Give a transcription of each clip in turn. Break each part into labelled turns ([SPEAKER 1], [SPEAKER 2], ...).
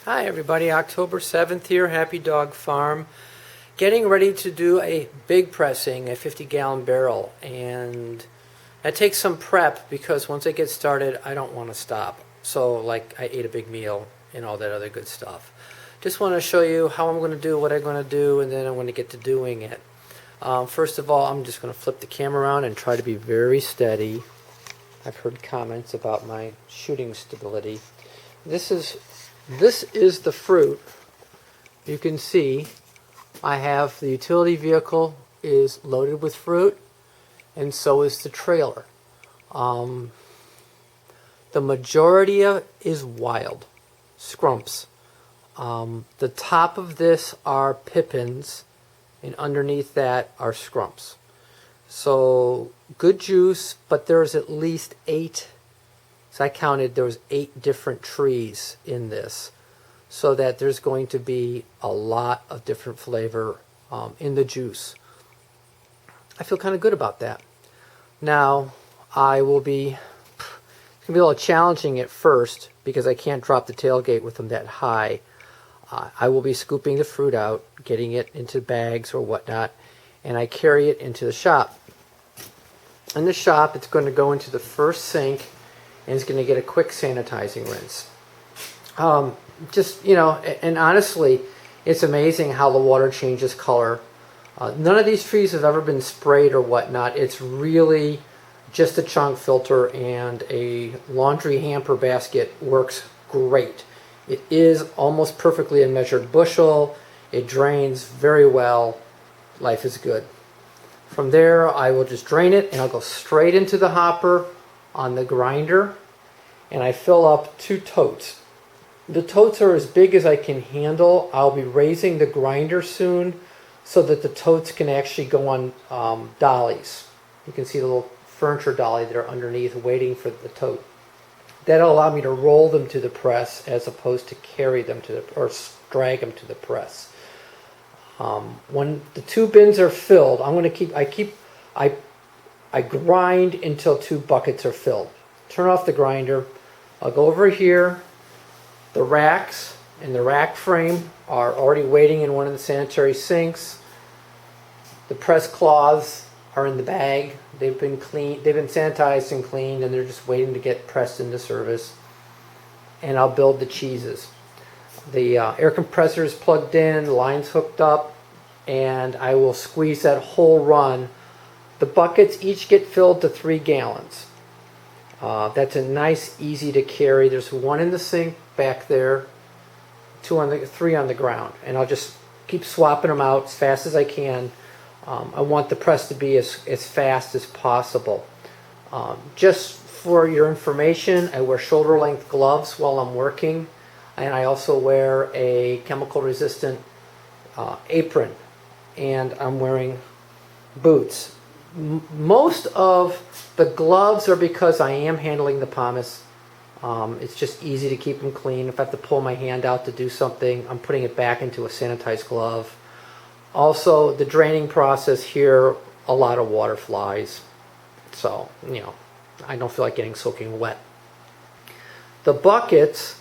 [SPEAKER 1] Hi everybody, October 7th here, Happy Dog Farm. Getting ready to do a big pressing, a 50-gallon barrel, and that takes some prep because once I get started I don't want to stop. So like I ate a big meal and all that other good stuff. Just want to show you how I'm going to do what I'm going to do, and then I'm going to get to doing it. First of all, I'm just going to flip the camera around and try to be very steady. I've heard comments about my shooting stability. This is the fruit. You can see I have the utility vehicle is loaded with fruit, and so is the trailer. The majority of it is wild scrumps. The top of this are pippins, and underneath that are scrumps. So good juice, but there's at least 8. So I counted there was 8 different trees in this, so that there's going to be a lot of different flavor in the juice. I feel kind of good about that. Now it's going to be a little challenging at first because I can't drop the tailgate with them that high. I will be scooping the fruit out, getting it into bags or whatnot, and I carry it into the shop. In the shop, it's going to go into the first sink, and it's going to get a quick sanitizing rinse. And honestly, it's amazing how the water changes color. None of these trees have ever been sprayed or whatnot. It's really just a chunk filter, and a laundry hamper basket works great. It is almost perfectly a measured bushel. It drains very well. Life is good. From there, I will just drain it, and I'll go straight into the hopper on the grinder, and I fill up 2 totes. The totes are as big as I can handle. I'll be raising the grinder soon so that the totes can actually go on dollies. You can see the little furniture dolly there underneath waiting for the tote. That'll allow me to roll them to the press as opposed to carry them or drag them to the press. When the 2 bins are filled, I grind until 2 buckets are filled. Turn off the grinder. I'll go over here. The racks and the rack frame are already waiting in one of the sanitary sinks. The press cloths are in the bag. They've been cleaned, they've been sanitized and cleaned, and they're just waiting to get pressed into service. And I'll build the cheeses. The air compressor is plugged in, the line's hooked up, and I will squeeze that whole run. The buckets each get filled to 3 gallons. That's a nice, easy to carry. There's 1 in the sink back there, 3 on the ground, and I'll just keep swapping them out as fast as I can. I want the press to be as fast as possible. Just for your information, I wear shoulder length gloves while I'm working, and I also wear a chemical resistant apron, and I'm wearing boots. Most of the gloves are because I am handling the pomace. It's just easy to keep them clean. If I have to pull my hand out to do something, I'm putting it back into a sanitized glove. Also, the draining process here, a lot of water flies. So, I don't feel like getting soaking wet. The buckets,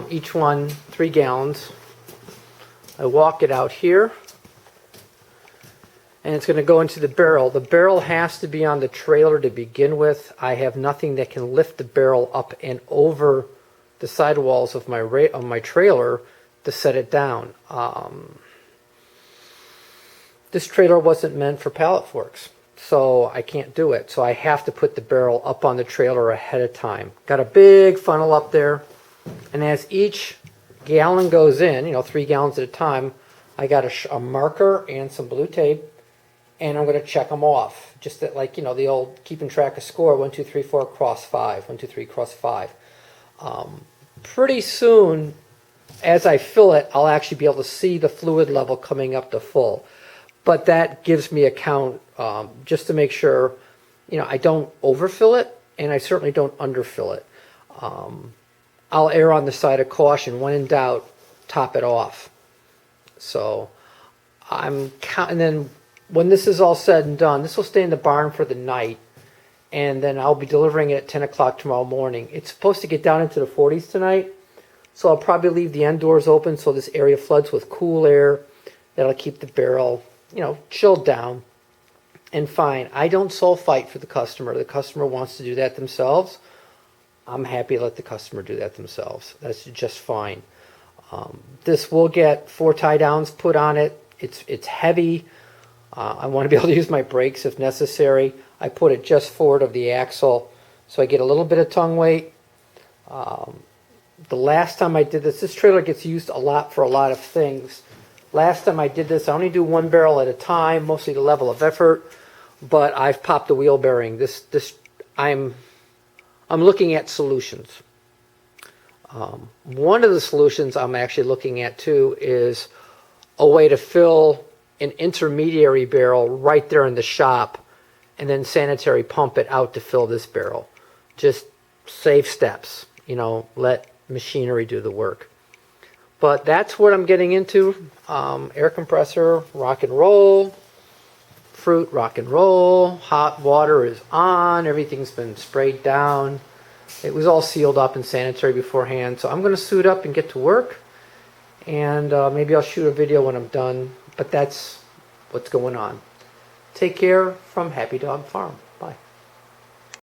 [SPEAKER 1] each one 3 gallons. I walk it out here, and it's going to go into the barrel. The barrel has to be on the trailer to begin with. I have nothing that can lift the barrel up and over the sidewalls of my trailer to set it down. This trailer wasn't meant for pallet forks, so I can't do it. So I have to put the barrel up on the trailer ahead of time. Got a big funnel up there, and as each gallon goes in, 3 gallons at a time, I got a marker and some blue tape, and I'm going to check them off. Just that, like, the old keeping track of score, 1, 2, 3, 4, cross 5, 1, 2, 3, cross 5. Pretty soon, as I fill it, I'll actually be able to see the fluid level coming up to full. But that gives me a count just to make sure, I don't overfill it, and I certainly don't underfill it. I'll err on the side of caution. When in doubt, top it off. So I'm counting. Then when this is all said and done, this will stay in the barn for the night, and then I'll be delivering it at 10 o'clock tomorrow morning. It's supposed to get down into the 40s tonight, So I'll probably leave the end doors open so this area floods with cool air. That'll keep the barrel, chilled down and fine. I don't sulfite for the customer. The customer wants to do that themselves. I'm happy to let the customer do that themselves. That's just fine. This will get 4 tie downs put on it. It's heavy. I want to be able to use my brakes if necessary. I put it just forward of the axle so I get a little bit of tongue weight. The last time I did this trailer gets used a lot for a lot of things. Last time I did this, I only do 1 barrel at a time, mostly the level of effort, but I've popped the wheel bearing. I'm looking at solutions. One of the solutions I'm actually looking at too is a way to fill an intermediary barrel right there in the shop and then sanitary pump it out to fill this barrel. Just save steps, let machinery do the work. But that's what I'm getting into. Air compressor, rock and roll. Fruit, rock and roll. Hot water is on. Everything's been sprayed down. It was all sealed up and sanitary beforehand. So I'm going to suit up and get to work. And maybe I'll shoot a video when I'm done. But that's what's going on. Take care from Happy Dog Farm.